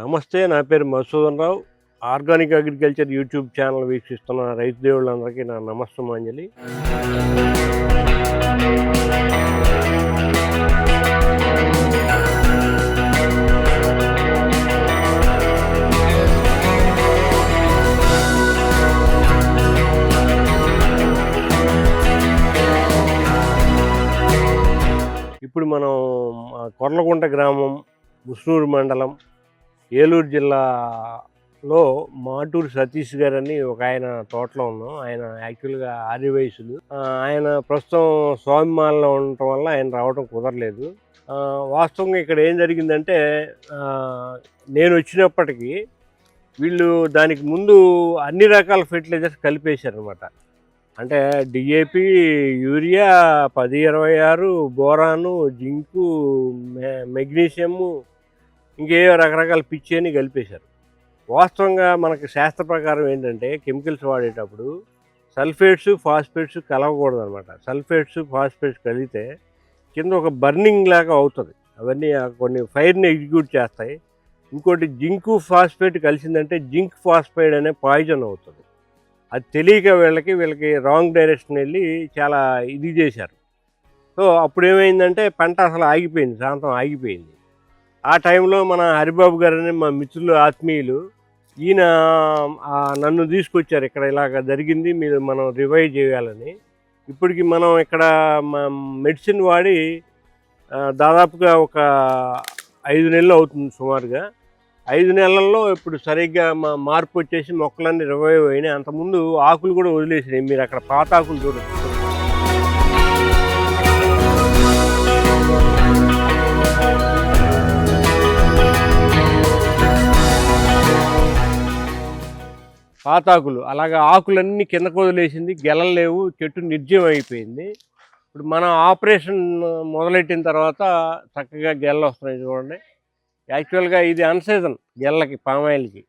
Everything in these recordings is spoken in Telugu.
నమస్తే, నా పేరు మధుసూదన్ రావు. ఆర్గానిక్ అగ్రికల్చర్ యూట్యూబ్ ఛానల్ వీక్షిస్తున్న రైతు దేవుళ్ళందరికీ నా నమస్తమాంజలి. ఇప్పుడు మనం కొర్లగుంట గ్రామం, ముస్నూరు మండలం, ఏలూరు జిల్లాలో మాటూరు సతీష్ గారని ఒక ఆయన తోటలో ఉన్నాం. ఆయన యాక్చువల్గా ఆర్యవైశ్యులు. ఆయన ప్రస్తుతం స్వామిమాలలో ఉండటం వల్ల ఆయన రావడం కుదరలేదు. వాస్తవంగా ఇక్కడ ఏం జరిగిందంటే, నేను వచ్చినప్పటికీ వీళ్ళు దానికి ముందు అన్ని రకాల ఫెర్టిలైజర్స్ కలిపేశారనమాట. అంటే డిఏపి, యూరియా, 10-26, బోరాను, జింకు, మెగ్నీషియము, ఇంకేవో రకరకాల పిచ్చి అని కలిపేశారు. వాస్తవంగా మనకి శాస్త్ర ప్రకారం ఏంటంటే, కెమికల్స్ వాడేటప్పుడు సల్ఫేట్స్, ఫాస్ఫేట్స్ కలవకూడదు అనమాట. సల్ఫేట్స్, ఫాస్ఫేట్స్ కలిగితే కింద ఒక బర్నింగ్ లాగా అవుతుంది. అవన్నీ కొన్ని ఫైర్ని ఎగ్జిక్యూట్ చేస్తాయి. ఇంకోటి జింకు ఫాస్ఫేట్ కలిసిందంటే జింక్ ఫాస్ఫైడ్ అనే పాయిజన్ అవుతుంది. అది తెలియక వీళ్ళకి రాంగ్ డైరెక్షన్ వెళ్ళి చాలా ఇది చేశారు. సో అప్పుడు ఏమైందంటే పంట అసలు ఆగిపోయింది, శాంతం ఆగిపోయింది. ఆ టైంలో మన హరిబాబు గారని మా మిత్రులు, ఆత్మీయులు, ఈయన నన్ను తీసుకొచ్చారు. ఇక్కడ ఇలాగ జరిగింది, మీరు మనం రివైవ్ చేయాలని. ఇప్పటికి మనం ఇక్కడ మెడిసిన్ వాడి దాదాపుగా ఒక 5 నెలలు అవుతుంది సుమారుగా. 5 నెలల్లో ఇప్పుడు సరిగ్గా మార్పు వచ్చేసి మొక్కలన్నీ రివైవ్ అయినాయి. అంతకుముందు ఆకులు కూడా వదిలేసినాయి. మీరు అక్కడ పాత ఆకులు చూడచ్చు. పాత ఆకులు అలాగా ఆకులన్నీ కిందకు వదిలేసింది, గెలలు లేవు, చెట్టు నిర్జీవం అయిపోయింది. ఇప్పుడు మనం ఆపరేషన్ మొదలెట్టిన తర్వాత చక్కగా గెలలు వస్తున్నాయి చూడండి. యాక్చువల్గా ఇది అన్సీజన్ గెల్లకి, పామాయిల్కి,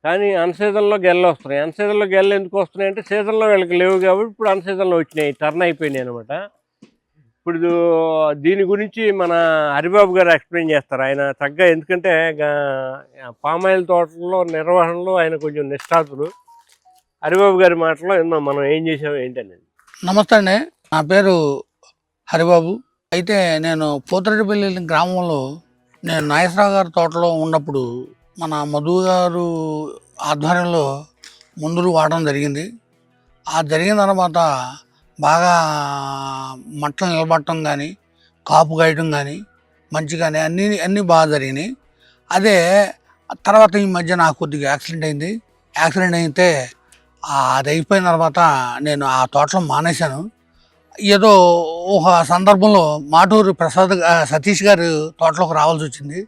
కానీ అన్సీజన్లో గెల్లలు వస్తున్నాయి. అన్సీజన్లో గెల్లలు ఎందుకు వస్తున్నాయి అంటే, సీజన్లో వీళ్ళకి లేవు కాబట్టి ఇప్పుడు అన్సీజన్లో వచ్చినాయి, టర్న్ అయిపోయినాయి అనమాట. ఇప్పుడు దీని గురించి మన హరిబాబు గారు ఎక్స్ప్లెయిన్ చేస్తారు. ఆయన చక్కగా, ఎందుకంటే పామాయిల్ తోటలో నిర్వహణలో ఆయన కొంచెం నిష్ఠాతులు. హరిబాబు గారి మాటలో విన్నాం మనం ఏం చేసాము ఏంటనేది. నమస్తే అండి, నా పేరు హరిబాబు. అయితే నేను పోతిరెడ్డిపల్లి గ్రామంలో నేను నాగేశ్వరరావు గారి తోటలో ఉన్నప్పుడు మన మధు గారు ఆధ్వర్యంలో మందులు వాడడం జరిగింది. ఆ జరిగిన తర్వాత బాగా మంటలు నిలబడటం కానీ, కాపు కాయటం కానీ, మంచిగానే అన్నీ బాగా జరిగినాయి. అదే తర్వాత ఈ మధ్య నాకు కొద్దిగా యాక్సిడెంట్ అయింది. యాక్సిడెంట్ అయితే అది అయిపోయిన తర్వాత నేను ఆ తోటలో మానేశాను. ఏదో ఒక సందర్భంలో మాటూరు సతీష్ గారు తోటలోకి రావాల్సి వచ్చింది.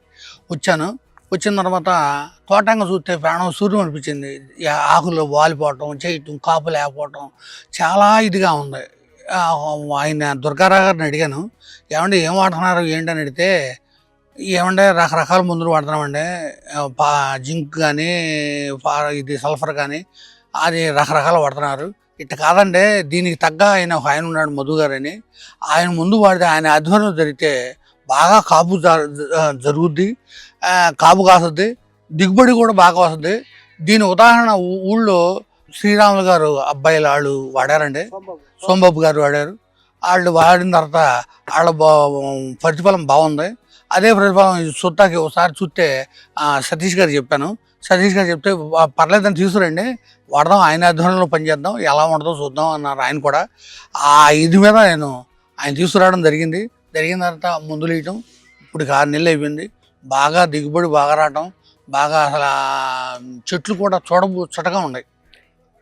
వచ్చిన తర్వాత తోటంగా చూస్తే ప్రాణం సూర్యం అనిపించింది. ఆకులు వాలిపోవటం, చేయటం, కాపు లేకపోవటం చాలా ఇదిగా ఉంది. ఆయన దుర్గారావు గారిని అడిగాను, ఏమంటే ఏం వాడుతున్నారు ఏంటని అడిగితే, ఏమంటే రకరకాల మందులు వాడుతున్నామండి, జింక్ కానీ, ఇది సల్ఫర్ కానీ, అది రకరకాలు వాడుతున్నారు. ఇట్లా కాదండి, దీనికి తగ్గ ఆయన ఉన్నాడు మధు గారు అని. ఆయన ముందు వాడితే, ఆయన ఆధ్వర్యంలో జరిగితే బాగా కాపు జరుగుద్ది, కాపు కాస్తుంది, దిగుబడి కూడా బాగా వస్తుంది. దీని ఉదాహరణ ఊళ్ళో శ్రీరాములు గారు అబ్బాయిలు వాళ్ళు వాడారండి, సోంబాబు గారు వాడారు. వాళ్ళు వాడిన తర్వాత వాళ్ళ ప్రతిఫలం బాగుంది. అదే ప్రతిఫలం సుత్తాకి ఒకసారి చూస్తే సతీష్ గారు చెప్పాను. సతీష్ గారు చెప్తే పర్లేదని తీసుకురండి, వాడదాం, ఆయన ఆధ్వర్యంలో పనిచేద్దాం, ఎలా ఉండదో చూద్దాం అన్నారు ఆయన కూడా. ఆ ఇది మీద నేను ఆయన తీసుకురావడం జరిగింది. జరిగిన తర్వాత మందులు వేయటం ఇప్పుడు 6 నెలలు అయిపోయింది. బాగా దిగుబడి బాగా రావటం, బాగా అసలు చెట్లు కూడా చూడముచ్చటగా ఉన్నాయి.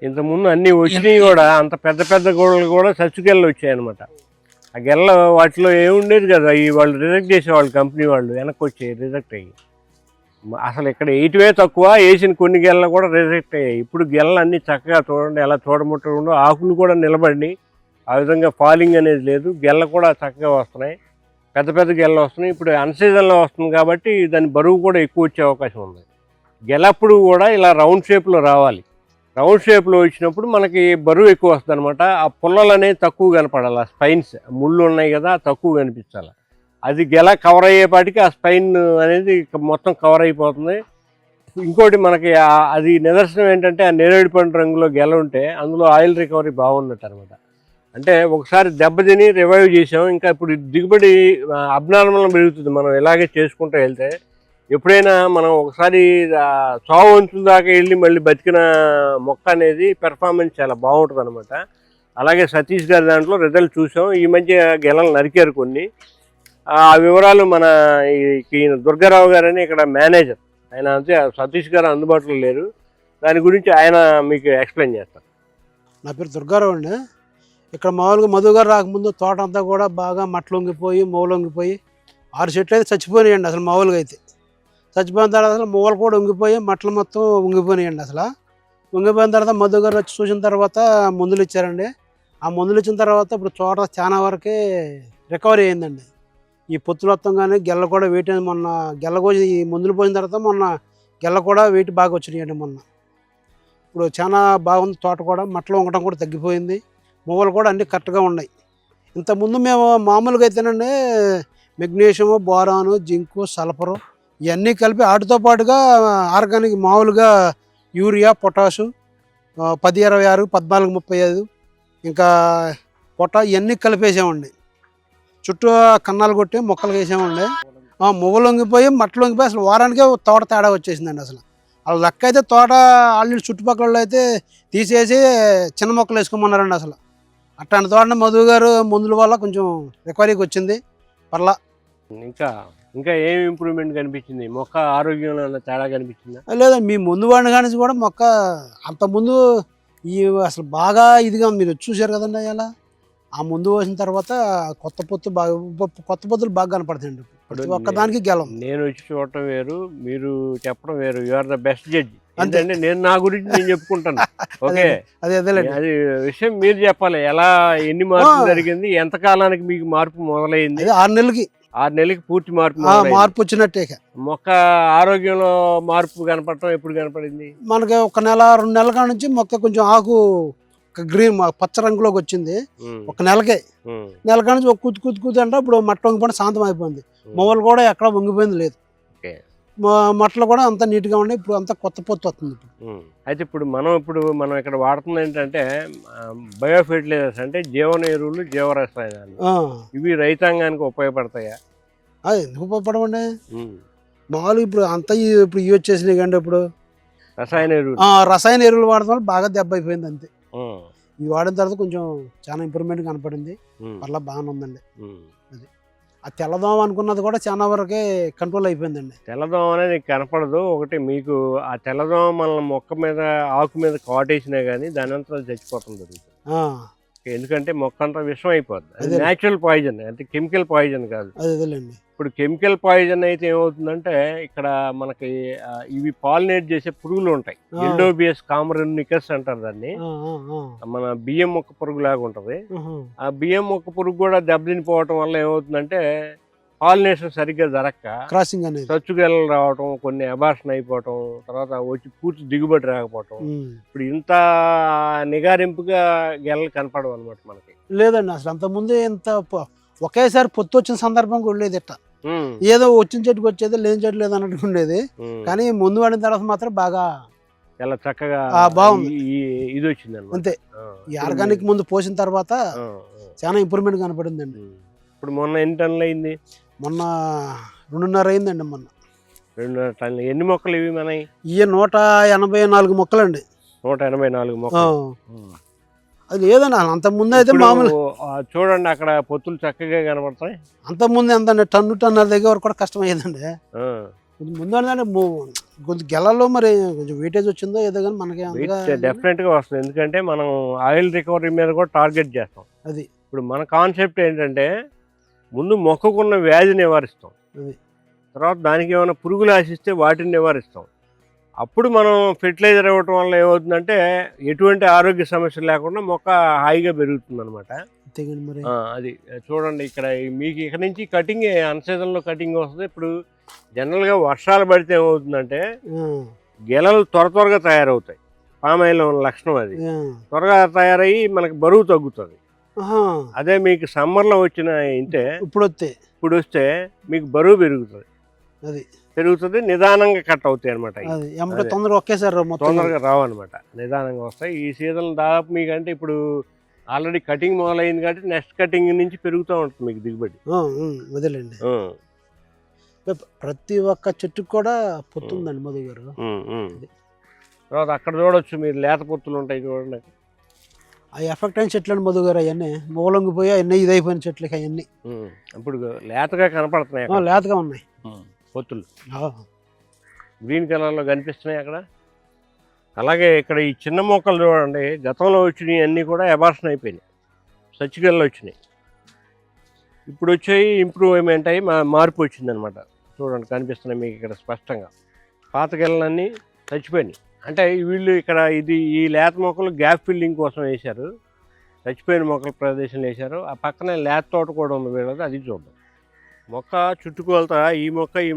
ఇంతకుముందు అన్నీ వచ్చినాయి కూడా, అంత పెద్ద పెద్ద గోడలు కూడా చచ్చుకెళ్ళు వచ్చాయన్నమాట. ఆ గెల్ల వాటిలో ఏముండేది కదా, వాళ్ళు రిజెక్ట్ చేసేవాళ్ళు, కంపెనీ వాళ్ళు వెనక్కి వచ్చాయి, రిజెక్ట్ అయ్యి. అసలు ఇక్కడ 8 తక్కువ, వేసిన కొన్ని గెల్లలు కూడా రిజెక్ట్ అయ్యాయి. ఇప్పుడు గెల్లలు అన్నీ చక్కగా చూడండి, ఎలా చూడముట్టకుండా, ఆకులు కూడా నిలబడి, ఆ విధంగా ఫాలింగ్ అనేది లేదు. గెల్ల కూడా చక్కగా వస్తున్నాయి, పెద్ద పెద్ద గెల్ల వస్తున్నాయి. ఇప్పుడు అన్సీజన్లో వస్తుంది కాబట్టి దాని బరువు కూడా ఎక్కువ వచ్చే అవకాశం ఉంది. గెలప్పుడు కూడా ఇలా రౌండ్ షేప్లో రావాలి. రౌండ్ షేప్లో వచ్చినప్పుడు మనకి బరువు ఎక్కువ వస్తుంది అనమాట. ఆ పుల్లలు అనేవి తక్కువ కనపడాలి, ఆ స్పైన్స్ ముళ్ళు ఉన్నాయి కదా తక్కువ కనిపించాలి. అది గెల కవర్ అయ్యేపాటికి ఆ స్పైన్ అనేది మొత్తం కవర్ అయిపోతుంది. ఇంకోటి మనకి అది నిదర్శనం ఏంటంటే ఆ నేరేడు పండు రంగులో గెల ఉంటే అందులో ఆయిల్ రికవరీ బాగున్నట్టు అనమాట. అంటే ఒకసారి దెబ్బతిని రివైవ్ చేసాం, ఇంకా ఇప్పుడు దిగుబడి అబ్నార్మల్ పెరుగుతుంది మనం ఇలాగే చేసుకుంటూ వెళ్తే. ఎప్పుడైనా మనం ఒకసారి చావు అంచుల దాకా వెళ్ళి మళ్ళీ బతికిన మొక్క అనేది పెర్ఫార్మెన్స్ చాలా బాగుంటుంది అనమాట. అలాగే సతీష్ గారి దాంట్లో రిజల్ట్ చూసాం. ఈ మధ్య గెలలు నరికారు కొన్ని. ఆ వివరాలు మన ఈయన దుర్గారావు గారని ఇక్కడ మేనేజర్, ఆయన అంతే, సతీష్ గారు అందుబాటులో లేరు. దాని గురించి ఆయన మీకు ఎక్స్ప్లెయిన్ చేస్తారు. నా పేరు దుర్గారావు అండి. ఇక్కడ మామూలుగా మధు గారు రాకముందు తోట అంతా కూడా బాగా మట్లొంగిపోయి మూలొంగిపోయి 6 చెట్లు అయితే చచ్చిపోయినాయండి. అసలు మామూలుగా అయితే చచ్చిపోయిన తర్వాత అసలు మూలలు కూడా ఉంగిపోయి మట్టలు మొత్తం ఉంగిపోయినాయండి. అసలు ఉంగిపోయిన తర్వాత మధు గారు వచ్చి చూసిన తర్వాత మందులు ఇచ్చారండి. ఆ మందులు ఇచ్చిన తర్వాత ఇప్పుడు తోట చాలా వరకే రికవరీ అయిందండి. ఈ పొత్తులు మొత్తం కానీ గెల్ల కూడా వెయిట్ మొన్న గెల్ల కోసి ఈ మందులు పోయిన తర్వాత మొన్న గెల్ల కూడా వెయిట్ బాగా వచ్చినాయండి. మొన్న ఇప్పుడు చాలా బాగుంది. తోట కూడా మట్టలు వంగటం కూడా తగ్గిపోయింది. మొవ్వలు కూడా అన్నీ కరెక్ట్గా ఉన్నాయి. ఇంతకుముందు మేము మామూలుగా అయితేనండి మెగ్నీషియము, బోరాను, జింకు, సల్ఫరు ఇవన్నీ కలిపి వాటితో పాటుగా ఆర్గానిక్ మామూలుగా యూరియా, పొటాషు 10-26, 14-35 ఇంకా ఇవన్నీ కలిపేసామండి. చుట్టూ కన్నాలు కొట్టి మొక్కలు వేసామండి. మొవ్వలు వంగిపోయి మట్టలు వంగిపోయి అసలు వారానికే తోట తేడా వచ్చేసిందండి. అసలు వాళ్ళ లెక్క అయితే తోట ఆల్రెడీ చుట్టుపక్కల అయితే తీసేసి చిన్న మొక్కలు వేసుకోమన్నారండి. అసలు అట్లాంటి తోటని మధు గారు మందుల వల్ల కొంచెం రికవరీకి వచ్చింది. పర్లా ఇంకా ఇంకా ఏం ఇంప్రూవ్మెంట్ కనిపించింది? మొక్క ఆరోగ్యంలో తేడా కనిపించిందా? లేదండి, మీ ముందు వాడిని కానీ కూడా మొక్క అంతకుముందు ఈ అసలు బాగా ఇదిగా మీరు చూశారు కదండి. అలా ఆ ముందు వేసిన తర్వాత కొత్త పొత్తులు బాగా కనపడతాయండి. ప్రతి ఒక్కదానికి గెలం. నేను వచ్చి చూడటం వేరు, మీరు చెప్పడం వేరు. You are the best judge. అంటే నేను నా గురించి నేను చెప్పుకుంటాను. ఓకే, అది విషయం మీరు చెప్పాలి. ఎలా, ఎన్ని మార్పు జరిగింది, ఎంత కాలానికి మీకు మార్పు మొదలైంది? 6 నెలలకి పూర్తి మార్పు వచ్చినట్టే. మొక్క ఆరోగ్యంలో మార్పు కనపడటం ఎప్పుడు కనపడింది? మనకి 1 నెల 2 నెలల కాడ నుంచి మొక్క కొంచెం ఆకు గ్రీన్ పచ్చ రంగులోకి వచ్చింది. 1 నెలకే. నెల కాడ నుంచి ఒక కుత్తి అంటే ఇప్పుడు మట్ట వంగిపోయిన శాంతం అయిపోయింది. మొవ్వలు కూడా ఎక్కడ వంగిపోయింది లేదు. మట్టలు కూడా అంత నీట్గా ఉన్నాయి. ఇప్పుడు అంతా కొత్త పొత్తు వస్తుంది. అయితే ఇప్పుడు మనం ఇక్కడ వాడుతుంది ఏంటంటే బయో ఫెర్టిలైజర్స్, అంటే జీవన ఎరువులు, జీవరసాయనాలు. ఇవి రైతాంగానికి ఉపయోగపడతాయా? ఎందుకు ఉపయోగపడమండి? మామూలుగా ఇప్పుడు అంతా ఇప్పుడు ఇవి వచ్చేసినాయి కండి. ఇప్పుడు రసాయన ఎరువులు వాడడం వల్ల బాగా దెబ్బ అయిపోయింది అంతే. ఇది వాడిన తర్వాత కొంచెం చాలా ఇంప్రూవ్మెంట్ కనపడింది. పర్లా బాగానే ఉందండి. అది ఆ తెల్లదోమ అనుకున్నది కూడా చాలా వరకే కంట్రోల్ అయిపోయిందండి. తెల్లదోమ అనేది కనపడదు. ఒకటి మీకు ఆ తెల్లదోమ మన మొక్క మీద, ఆకు మీద కాటేసినా కానీ దాని అంతా చచ్చిపోతుంది. ఎందుకంటే మొక్క అంతా విషం అయిపోద్ది. అది న్యాచురల్ పాయిజన్, అంటే కెమికల్ పాయిజన్ కాదు. ఇప్పుడు కెమికల్ పాయిజన్ అయితే ఏమవుతుందంటే ఇక్కడ మనకి ఇవి పాలినేట్ చేసే పురుగులు ఉంటాయి. ఎండోబియస్ కామరనికస్ అంటారు దాన్ని. మన బియ్యం మొక్క పురుగు లాగా ఉంటది. ఆ బియ్యం మొక్క పురుగు కూడా దెబ్బతినిపోవటం వల్ల ఏమవుతుందంటే పాలినేషన్ సరిగ్గా జరగక క్రాసింగ్ అనేది చచ్చుగెలలు రావటం, కొన్ని అబార్షన్ అయిపోవటం, తర్వాత వచ్చి పూర్తి దిగుబడి రాకపోవటం. ఇప్పుడు ఇంత నిగారింపుగా గెలలు కనపడవు అనమాట మనకి. లేదండి, అసలు అంతకుముందు ఇంత ఒకేసారి పొత్తు వచ్చిన సందర్భం కూడా లేదు. ఇట్లా ఏదో వచ్చిన చెట్టుకు వచ్చేది, లేని చెట్టు లేదు అన్నట్టు ఉండేది. కానీ ముందు వాడిన తర్వాత మాత్రం బాగా చాలా చక్కగా బాగుంది. ఇది వచ్చింది అంతే. ఈ ఆర్గానిక్ ముందు పోసిన తర్వాత చాలా ఇంప్రూవ్మెంట్ కనపడిందండి. ఇప్పుడు మొన్న ఎన్ని టన్నులు అయింది? మొన్న 2.5 అయిందండి. మొన్న 2.5 టన్నులు. ఎన్ని మొక్కలు ఇవి మనవి? ఇవి 184 మొక్కలండి. 184 మొక్కలు. అది లేదండి, అంతకుముందు అయితే మామూలు చూడండి అక్కడ పొత్తులు చక్కగా కనబడతాయి. అంతకుముందు ఎంత టన్నున్నర దగ్గర వరకు కూడా కష్టమయ్యేదండి. ముందు కొంచెం గెలలో మరి కొంచెం వెయిటేజ్ వచ్చిందో ఏదో కానీ మనకి డెఫినెట్ గా వస్తుంది. ఎందుకంటే మనం ఆయిల్ రికవరీ మీద కూడా టార్గెట్ చేస్తాం. అది ఇప్పుడు మన కాన్సెప్ట్ ఏంటంటే ముందు మొక్కకున్న వ్యాధి నివారిస్తాం, తర్వాత దానికి ఏమైనా పురుగులు ఆశిస్తే వాటిని నివారిస్తాం. అప్పుడు మనం ఫెర్టిలైజర్ ఇవ్వటం వల్ల ఏమవుతుందంటే ఎటువంటి ఆరోగ్య సమస్యలు లేకుండా మొక్క హాయిగా పెరుగుతుంది అనమాట. అది చూడండి ఇక్కడ మీకు ఇక్కడ నుంచి కటింగ్ అన్సీజన్లో కటింగ్ వస్తుంది. ఇప్పుడు జనరల్గా వర్షాలు పడితే ఏమవుతుందంటే గెలలు త్వరగా తయారవుతాయి. పామాయిల్ లక్షణం అది. త్వరగా తయారయ్యి మనకి బరువు తగ్గుతుంది. అదే మీకు సమ్మర్లో వచ్చిన ఇంటే ఇప్పుడు వస్తే మీకు బరువు పెరుగుతుంది. అది పెరుగుతుంది, నిదానంగా కట్ అవుతాయి అనమాట. అది ఎమ్మటే తొందరగా ఒకేసారి రావు, మొత్తం తొందరగా రావు అనమాట, నిదానంగా వస్తాయి. ఈ సీజన్ దాదాపు మీకంటే ఇప్పుడు ఆల్రెడీ కటింగ్ మొదలైంది కాబట్టి నెక్స్ట్ కటింగ్ నుంచి పెరుగుతూ ఉంటుంది మీకు దిగుబడి. వదిలేండి. ప్రతి ఒక్క చెట్టుకు కూడా పొత్తు ఉందండి మధు గారు. తర్వాత అక్కడ చూడొచ్చు మీరు, లేత పొత్తులు ఉంటాయి చూడండి. అవి ఎఫెక్ట్ అయిన చెట్లు అండి మధు గారు, అవన్నీ మూలంగిపోయి అవన్నీ ఇదైపోయిన చెట్లకి అవన్నీ ఇప్పుడు లేతగా కనపడుతున్నాయి, లేతగా ఉన్నాయి పొత్తులు గ్రీన్ కలర్లో కనిపిస్తున్నాయి అక్కడ. అలాగే ఇక్కడ ఈ చిన్న మొక్కలు చూడండి, గతంలో వచ్చినాయి అన్నీ కూడా అబార్షన్ అయిపోయినాయి, సచ్చిగల్లో వచ్చినాయి. ఇప్పుడు వచ్చాయి ఇంప్రూవ్మెంట్ అయ్యి మార్పు వచ్చిందనమాట. చూడండి కనిపిస్తున్నాయి మీకు ఇక్కడ స్పష్టంగా. పాత గెలలన్నీ చచ్చిపోయినాయి. అంటే వీళ్ళు ఇక్కడ ఈ లేత మొక్కలు గ్యాప్ ఫిల్లింగ్ కోసం వేశారు, చచ్చిపోయిన మొక్కల ప్రదేశంలో వేశారు. ఆ పక్కనే లేత తోట కూడా ఉంది వీళ్ళది, అది చూద్దాం. మొక్క చుట్టుకొలత ఈ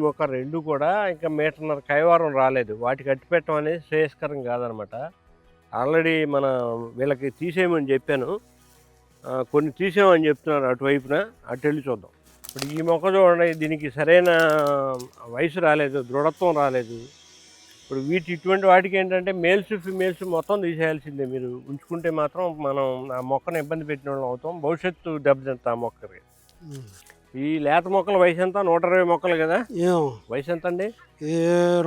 మొక్క రెండు కూడా ఇంకా 1.5 మీటర్ కైవారం రాలేదు. వాటికి కట్టిపెట్టడం అనేది శ్రేయస్కరం కాదనమాట. ఆల్రెడీ మన వీళ్ళకి తీసేయమని చెప్పాను, కొన్ని తీసేయమని చెప్తున్నారు అటువైపున, అటు వెళ్ళి చూద్దాం. ఇప్పుడు ఈ మొక్క చూడండి, దీనికి సరైన వయసు రాలేదు, దృఢత్వం రాలేదు. ఇప్పుడు ఇటువంటి వాటికి ఏంటంటే మేల్స్ ఫిమేల్స్ మొత్తం తీసేయాల్సిందే. మీరు ఉంచుకుంటే మాత్రం మనం ఆ మొక్కను ఇబ్బంది పెట్టిన వాళ్ళం అవుతాం, భవిష్యత్తు దెబ్బతింటాం ఆ మొక్కకి. ఈ లేత మొక్కల వయసు ఎంత? 120 మొక్కలు కదా వయసు ఎంత అండి?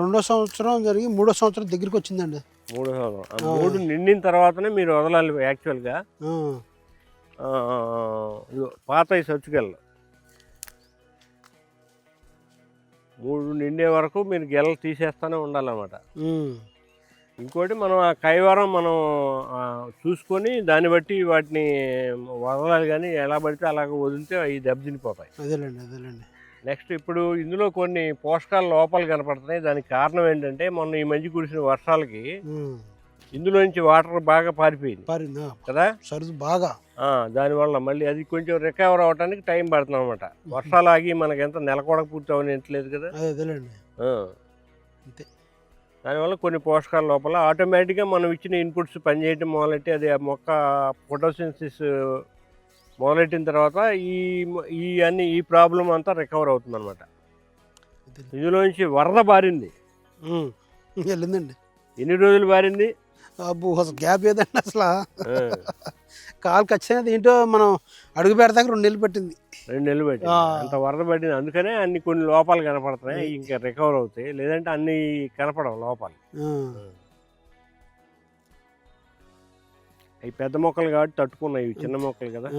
2వ సంవత్సరం జరిగి 3వ సంవత్సరం దగ్గరికి వచ్చిందండి. 3వ సంవత్సరం, 3 నిండిన తర్వాతనే మీరు వదలాలి యాక్చువల్గా. పాత సచ్చుకెళ్ళ 3 నిండే వరకు మీరు గెలలు తీసేస్తూనే ఉండాలన్నమాట. ఇంకోటి మనం ఆ కైవారం మనం చూసుకొని దాన్ని బట్టి వాటిని వదలాలి, కానీ ఎలా పడితే అలాగ వదిలితే అవి దెబ్బతినిపోతాయి. అదేలేండి. నెక్స్ట్ ఇప్పుడు ఇందులో కొన్ని పోషకాల లోపాలు కనపడుతున్నాయి. దానికి కారణం ఏంటంటే మొన్న ఈ మధ్య కురిసిన వర్షాలకి ఇందులో నుంచి వాటర్ బాగా పారిపోయింది కదా, సరుదు బాగా. దానివల్ల మళ్ళీ అది కొంచెం రికవర్ అవ్వడానికి టైం పడుతుంది అనమాట. వర్షాలు ఆగి మనకి ఎంత నెల కూడా పూర్తి అవనట్లేదు కదా. దానివల్ల కొన్ని పోషకాల లోపల ఆటోమేటిక్గా మనం ఇచ్చిన ఇన్పుట్స్ పనిచేయటం మొదలెట్టి అది ఆ మొక్క ఫోటోసింథసిస్ మొదలెట్టిన తర్వాత ఈ ప్రాబ్లం అంతా రికవర్ అవుతుంది అనమాట. ఇందులోంచి వరద బారింది, వెళ్ళిందండి. ఎన్ని రోజులు బారింది? అసలు గ్యాప్ ఏదండి అసలు, కాలు ఖచ్చితంగా ఏంటో మనం అడుగు పెడతాక 2 నెలలు పట్టింది. 2 నెలలు పట్టింది, అంత వరద పట్టింది. అందుకనే అన్ని కొన్ని లోపాలు కనపడుతున్నాయి, ఇంకా రికవర్ అవుతాయి. లేదంటే అన్ని కనపడవు లోపాలు. అవి పెద్ద మొక్కలు కాబట్టి తట్టుకున్నాయి, చిన్న మొక్కలు కదా.